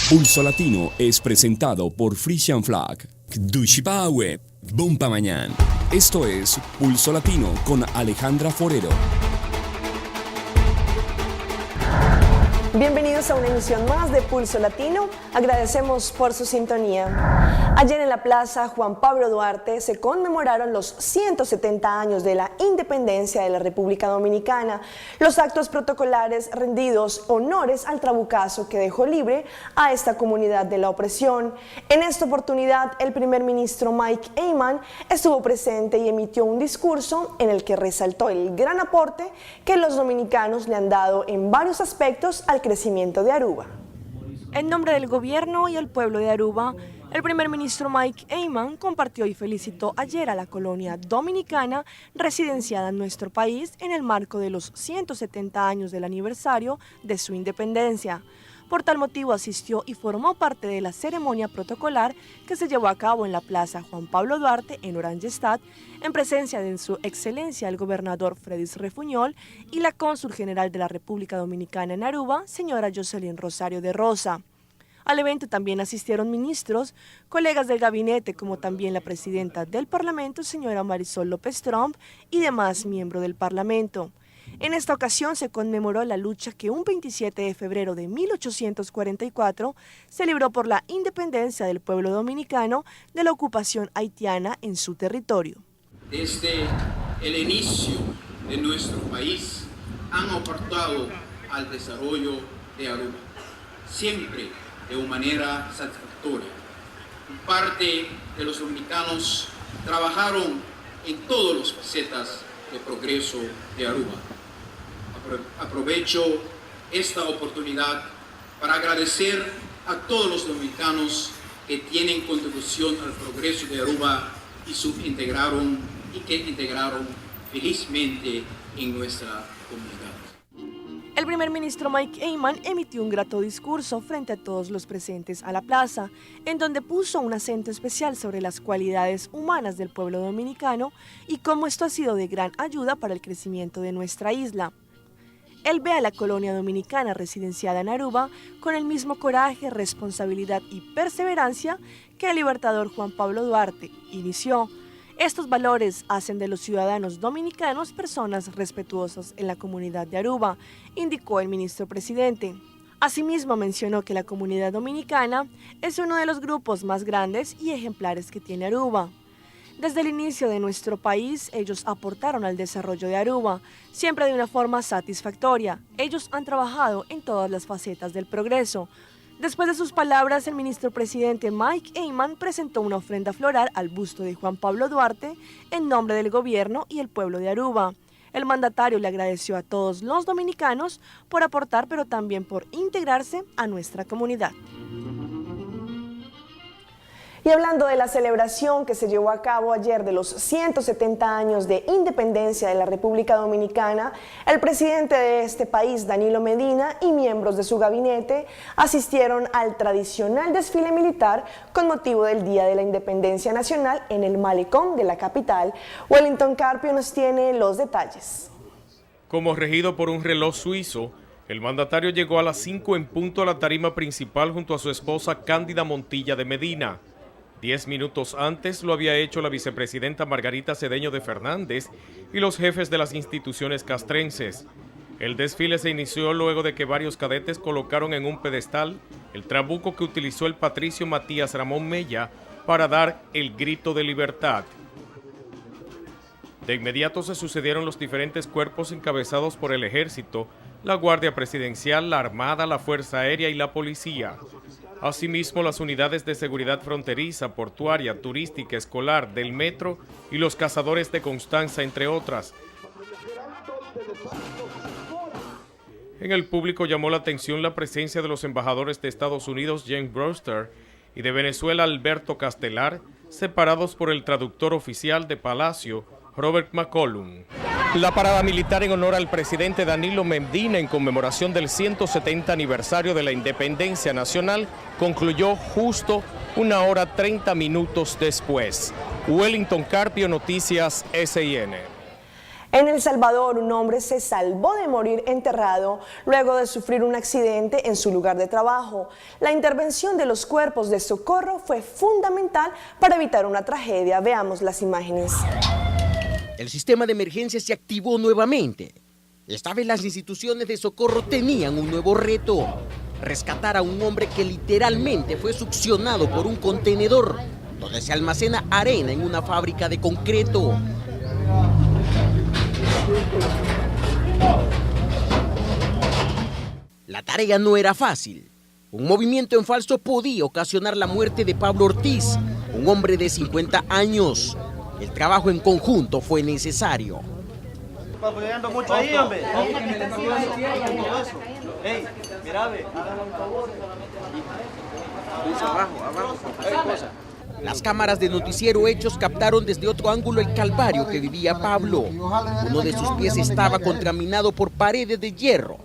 Pulso Latino es presentado por Frisian Flag, Dushipawe, Bompa Mañana. Esto es Pulso Latino con Alejandra Forero. Bienvenidos a una emisión más de Pulso Latino. Agradecemos por su sintonía. Ayer en la Plaza Juan Pablo Duarte se conmemoraron los 170 años de la independencia de la República Dominicana. Los actos protocolares rendidos honores al trabucazo que dejó libre a esta comunidad de la opresión. En esta oportunidad, el primer ministro Mike Eyman estuvo presente y emitió un discurso en el que resaltó el gran aporte que los dominicanos le han dado en varios aspectos al crecimiento de Aruba. En nombre del gobierno y el pueblo de Aruba, el primer ministro Mike Eyman compartió y felicitó ayer a la colonia dominicana residenciada en nuestro país en el marco de los 170 años del aniversario de su independencia. Por tal motivo asistió y formó parte de la ceremonia protocolar que se llevó a cabo en la Plaza Juan Pablo Duarte en Oranjestad, en presencia de su excelencia el gobernador Fredis Refuñol y la cónsul general de la República Dominicana en Aruba, señora Jocelyn Rosario de Rosa. Al evento también asistieron ministros, colegas del gabinete, como también la presidenta del Parlamento, señora Marisol López Trump, y demás miembros del Parlamento. En esta ocasión se conmemoró la lucha que un 27 de febrero de 1844 se libró por la independencia del pueblo dominicano de la ocupación haitiana en su territorio. Desde el inicio de nuestro país han aportado al desarrollo de Aruba, siempre de una manera satisfactoria. Parte de los dominicanos trabajaron en todas las facetas de progreso de Aruba. Aprovecho esta oportunidad para agradecer a todos los dominicanos que tienen contribución al progreso de Aruba y que integraron felizmente en nuestra comunidad. El primer ministro Mike Eyman emitió un grato discurso frente a todos los presentes a la plaza, en donde puso un acento especial sobre las cualidades humanas del pueblo dominicano y cómo esto ha sido de gran ayuda para el crecimiento de nuestra isla. Él ve a la colonia dominicana residenciada en Aruba con el mismo coraje, responsabilidad y perseverancia que el libertador Juan Pablo Duarte inició. Estos valores hacen de los ciudadanos dominicanos personas respetuosas en la comunidad de Aruba, indicó el ministro presidente. Asimismo mencionó que la comunidad dominicana es uno de los grupos más grandes y ejemplares que tiene Aruba. Desde el inicio de nuestro país, ellos aportaron al desarrollo de Aruba, siempre de una forma satisfactoria. Ellos han trabajado en todas las facetas del progreso. Después de sus palabras, el ministro presidente Mike Eyman presentó una ofrenda floral al busto de Juan Pablo Duarte en nombre del gobierno y el pueblo de Aruba. El mandatario le agradeció a todos los dominicanos por aportar, pero también por integrarse a nuestra comunidad. Y hablando de la celebración que se llevó a cabo ayer de los 170 años de independencia de la República Dominicana, el presidente de este país, Danilo Medina, y miembros de su gabinete asistieron al tradicional desfile militar con motivo del Día de la Independencia Nacional en el malecón de la capital. Wellington Carpio nos tiene los detalles. Como regido por un reloj suizo, el mandatario llegó a las 5 en punto a la tarima principal junto a su esposa Cándida Montilla de Medina. 10 minutos antes lo había hecho la vicepresidenta Margarita Cedeño de Fernández y los jefes de las instituciones castrenses. El desfile se inició luego de que varios cadetes colocaron en un pedestal el trabuco que utilizó el patricio Matías Ramón Mella para dar el grito de libertad. De inmediato se sucedieron los diferentes cuerpos encabezados por el Ejército, la Guardia Presidencial, la Armada, la Fuerza Aérea y la Policía. Asimismo, las unidades de seguridad fronteriza, portuaria, turística, escolar, del metro y los cazadores de Constanza, entre otras. En el público llamó la atención la presencia de los embajadores de Estados Unidos, James Brewster, y de Venezuela, Alberto Castelar, separados por el traductor oficial de Palacio, Robert McCollum. La parada militar en honor al presidente Danilo Medina en conmemoración del 170 aniversario de la independencia nacional concluyó justo 1 hora 30 minutos después. Wellington Carpio, Noticias SIN. En El Salvador, un hombre se salvó de morir enterrado luego de sufrir un accidente en su lugar de trabajo. La intervención de los cuerpos de socorro fue fundamental para evitar una tragedia. Veamos las imágenes. El sistema de emergencia se activó nuevamente. Esta vez las instituciones de socorro tenían un nuevo reto: rescatar a un hombre que literalmente fue succionado por un contenedor donde se almacena arena en una fábrica de concreto. La tarea no era fácil. Un movimiento en falso podía ocasionar la muerte de Pablo Ortiz, un hombre de 50 años. El trabajo en conjunto fue necesario. Mucho ahí, hombre. Las cámaras de Noticiero Hechos captaron desde otro ángulo el calvario que vivía Pablo. Uno de sus pies estaba contaminado por paredes de hierro.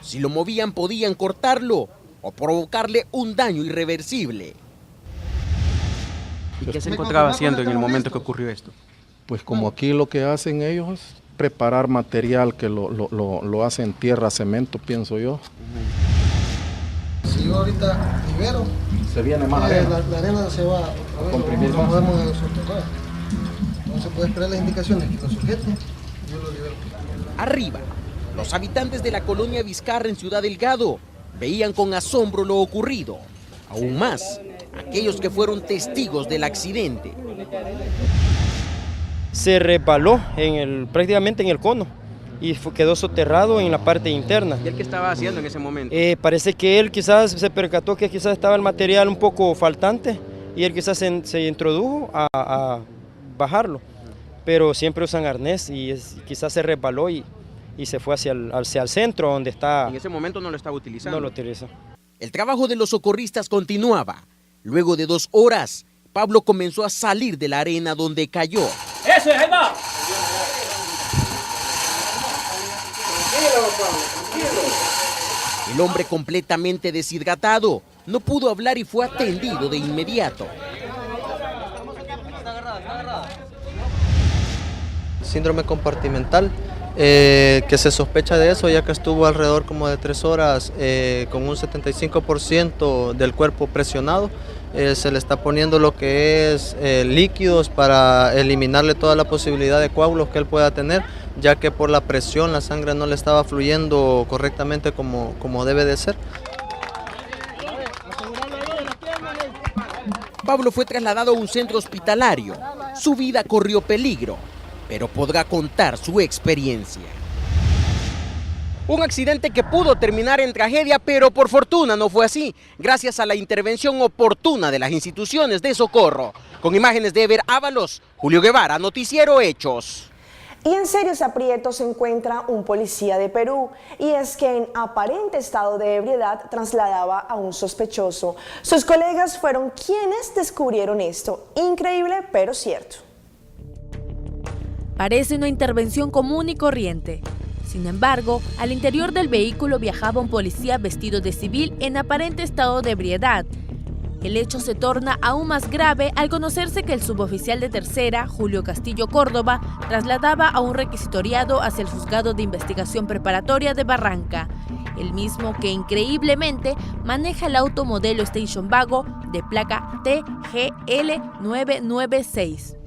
Si lo movían podían cortarlo o provocarle un daño irreversible. ¿Y qué se encontraba haciendo en el momento que ocurrió esto? Pues como aquí lo que hacen ellos es preparar material que lo hacen tierra, cemento, pienso yo. Si yo ahorita libero, se viene más arena. La arena se va a comprimir más. No se puede esperar las indicaciones que lo sujeten, yo lo libero. Arriba, los habitantes de la colonia Vizcarra en Ciudad Delgado veían con asombro lo ocurrido. Aún más, aquellos que fueron testigos del accidente. Se resbaló prácticamente en el cono y quedó soterrado en la parte interna. ¿Y él qué estaba haciendo en ese momento? Parece que él quizás se percató que quizás estaba el material un poco faltante y él quizás se introdujo a bajarlo, pero siempre usan arnés y quizás se resbaló y se fue hacia el centro donde está. En ese momento no lo estaba utilizando. No lo utiliza. El trabajo de los socorristas continuaba. Luego de 2 horas, Pablo comenzó a salir de la arena donde cayó. ¡Eso es, ahí va! El hombre, completamente deshidratado, no pudo hablar y fue atendido de inmediato. Síndrome compartimental, que se sospecha de eso ya que estuvo alrededor como de 3 horas con un 75% del cuerpo presionado. Se le está poniendo lo que es líquidos para eliminarle toda la posibilidad de coágulos que él pueda tener, ya que por la presión la sangre no le estaba fluyendo correctamente como debe de ser. Pablo fue trasladado a un centro hospitalario. Su vida corrió peligro, pero podrá contar su experiencia. Un accidente que pudo terminar en tragedia, pero por fortuna no fue así, gracias a la intervención oportuna de las instituciones de socorro. Con imágenes de Ever Ábalos, Julio Guevara, Noticiero Hechos. Y en serios aprietos se encuentra un policía de Perú, y es que en aparente estado de ebriedad trasladaba a un sospechoso. Sus colegas fueron quienes descubrieron esto. Increíble, pero cierto. Parece una intervención común y corriente. Sin embargo, al interior del vehículo viajaba un policía vestido de civil en aparente estado de ebriedad. El hecho se torna aún más grave al conocerse que el suboficial de tercera, Julio Castillo Córdoba, trasladaba a un requisitoriado hacia el Juzgado de Investigación Preparatoria de Barranca, el mismo que increíblemente maneja el auto modelo Station Wagon de placa TGL 996.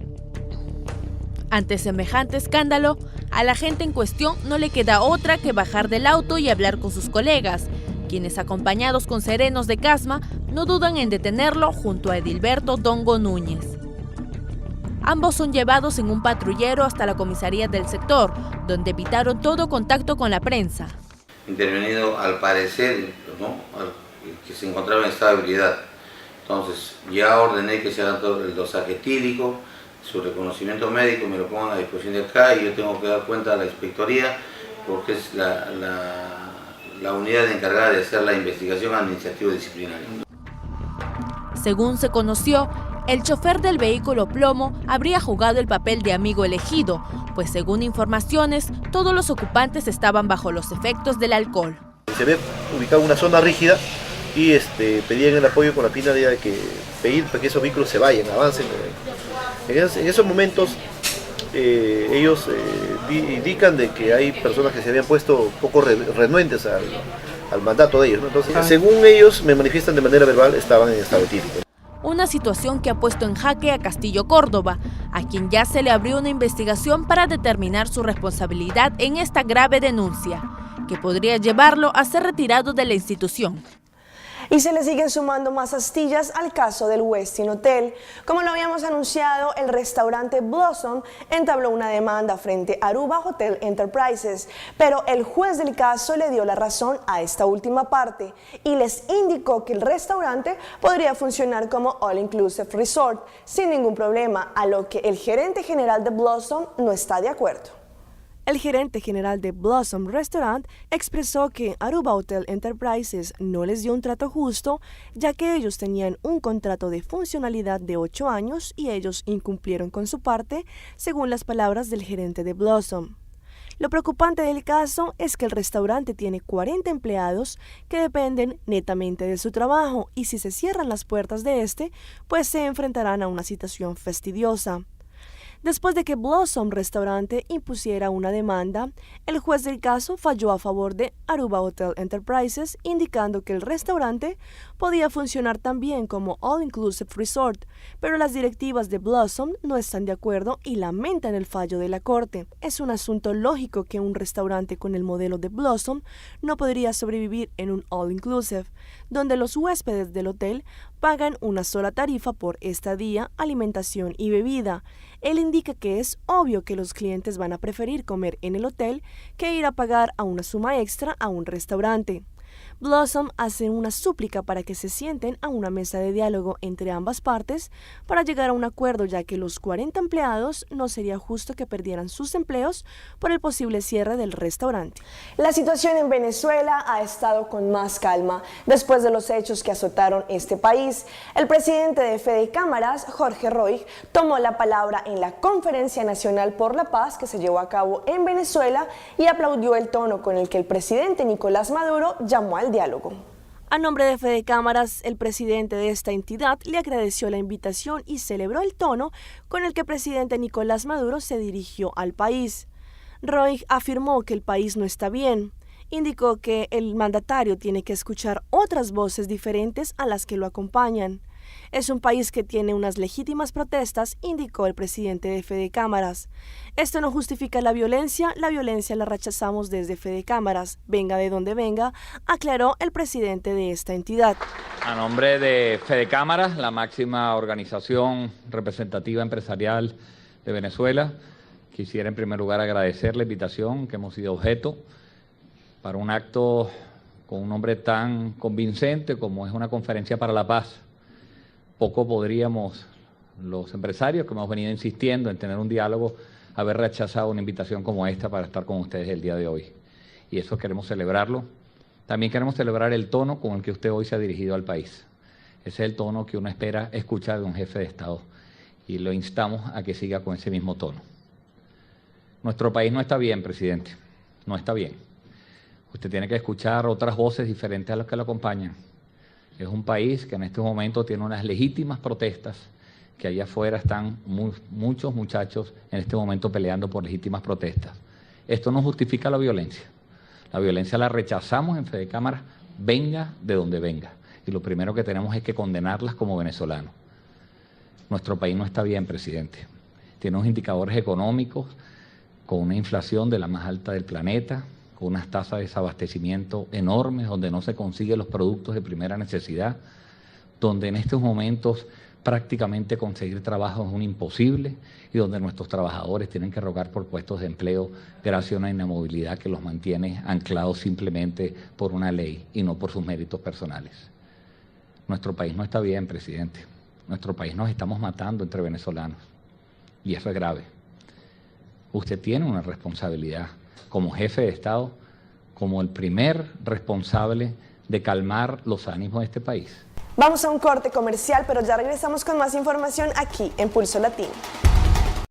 Ante semejante escándalo, a la gente en cuestión no le queda otra que bajar del auto y hablar con sus colegas, quienes, acompañados con serenos de Casma, no dudan en detenerlo junto a Edilberto Dongo Núñez. Ambos son llevados en un patrullero hasta la comisaría del sector, donde evitaron todo contacto con la prensa. Intervenido al parecer, ¿no?, que se encontraba en estado de ebriedad. Entonces ya ordené que se haga todo el dosaje etílico, su reconocimiento médico, me lo pongan a disposición de acá y yo tengo que dar cuenta a la inspectoría porque es la unidad encargada de hacer la investigación administrativa disciplinaria. Según se conoció, el chofer del vehículo plomo habría jugado el papel de amigo elegido, pues según informaciones, todos los ocupantes estaban bajo los efectos del alcohol. Se ve ubicada una zona rígida y pedían el apoyo con la finalidad de pedir para que esos vehículos se vayan, avancen. En esos momentos ellos indican de que hay personas que se habían puesto un poco renuentes al mandato de ellos, ¿no? Entonces, según ellos me manifiestan de manera verbal, estaban en estado etílico. Una situación que ha puesto en jaque a Castillo Córdoba, a quien ya se le abrió una investigación para determinar su responsabilidad en esta grave denuncia, que podría llevarlo a ser retirado de la institución. Y se le siguen sumando más astillas al caso del Westin Hotel. Como lo habíamos anunciado, el restaurante Blossom entabló una demanda frente a Aruba Hotel Enterprises, pero el juez del caso le dio la razón a esta última parte y les indicó que el restaurante podría funcionar como All Inclusive Resort sin ningún problema, a lo que el gerente general de Blossom no está de acuerdo. El gerente general de Blossom Restaurant expresó que Aruba Hotel Enterprises no les dio un trato justo, ya que ellos tenían un contrato de funcionalidad de 8 años y ellos incumplieron con su parte, según las palabras del gerente de Blossom. Lo preocupante del caso es que el restaurante tiene 40 empleados que dependen netamente de su trabajo y si se cierran las puertas de este, pues se enfrentarán a una situación fastidiosa. Después de que Blossom Restaurante impusiera una demanda, el juez del caso falló a favor de Aruba Hotel Enterprises, indicando que el restaurante podía funcionar también como All Inclusive Resort, pero las directivas de Blossom no están de acuerdo y lamentan el fallo de la corte. Es un asunto lógico que un restaurante con el modelo de Blossom no podría sobrevivir en un All Inclusive, donde los huéspedes del hotel pagan una sola tarifa por estadía, alimentación y bebida. Él indica que es obvio que los clientes van a preferir comer en el hotel que ir a pagar a una suma extra a un restaurante. Blossom hace una súplica para que se sienten a una mesa de diálogo entre ambas partes para llegar a un acuerdo, ya que los 40 empleados no sería justo que perdieran sus empleos por el posible cierre del restaurante. La situación en Venezuela ha estado con más calma después de los hechos que azotaron este país. El presidente de Fede Cámaras, Jorge Roig, tomó la palabra en la Conferencia Nacional por la Paz que se llevó a cabo en Venezuela y aplaudió el tono con el que el presidente Nicolás Maduro llamó al diálogo. A nombre de Fede Cámaras, el presidente de esta entidad le agradeció la invitación y celebró el tono con el que el presidente Nicolás Maduro se dirigió al país. Roig afirmó que el país no está bien. Indicó que el mandatario tiene que escuchar otras voces diferentes a las que lo acompañan. Es un país que tiene unas legítimas protestas, indicó el presidente de Fede Cámaras. Esto no justifica la violencia la rechazamos desde Fede Cámaras, venga de donde venga, aclaró el presidente de esta entidad. A nombre de Fede Cámaras, la máxima organización representativa empresarial de Venezuela, quisiera en primer lugar agradecer la invitación que hemos sido objeto para un acto con un nombre tan convincente como es una conferencia para la paz. Poco podríamos, los empresarios que hemos venido insistiendo en tener un diálogo, haber rechazado una invitación como esta para estar con ustedes el día de hoy. Y eso queremos celebrarlo. También queremos celebrar el tono con el que usted hoy se ha dirigido al país. Ese es el tono que uno espera escuchar de un jefe de Estado. Y lo instamos a que siga con ese mismo tono. Nuestro país no está bien, presidente. No está bien. Usted tiene que escuchar otras voces diferentes a las que lo acompañan. Es un país que en este momento tiene unas legítimas protestas, que allá afuera están muchos muchachos en este momento peleando por legítimas protestas. Esto no justifica la violencia. La violencia la rechazamos en Fede Cámaras, venga de donde venga. Y lo primero que tenemos es que condenarlas como venezolanos. Nuestro país no está bien, presidente. Tiene unos indicadores económicos con una inflación de la más alta del planeta, con unas tasas de desabastecimiento enormes, donde no se consiguen los productos de primera necesidad, donde en estos momentos prácticamente conseguir trabajo es un imposible y donde nuestros trabajadores tienen que rogar por puestos de empleo gracias a una inamovilidad que los mantiene anclados simplemente por una ley y no por sus méritos personales. Nuestro país no está bien, presidente. Nuestro país nos estamos matando entre venezolanos y eso es grave. Usted tiene una responsabilidad como jefe de Estado, como el primer responsable de calmar los ánimos de este país. Vamos a un corte comercial, pero ya regresamos con más información aquí en Pulso Latino.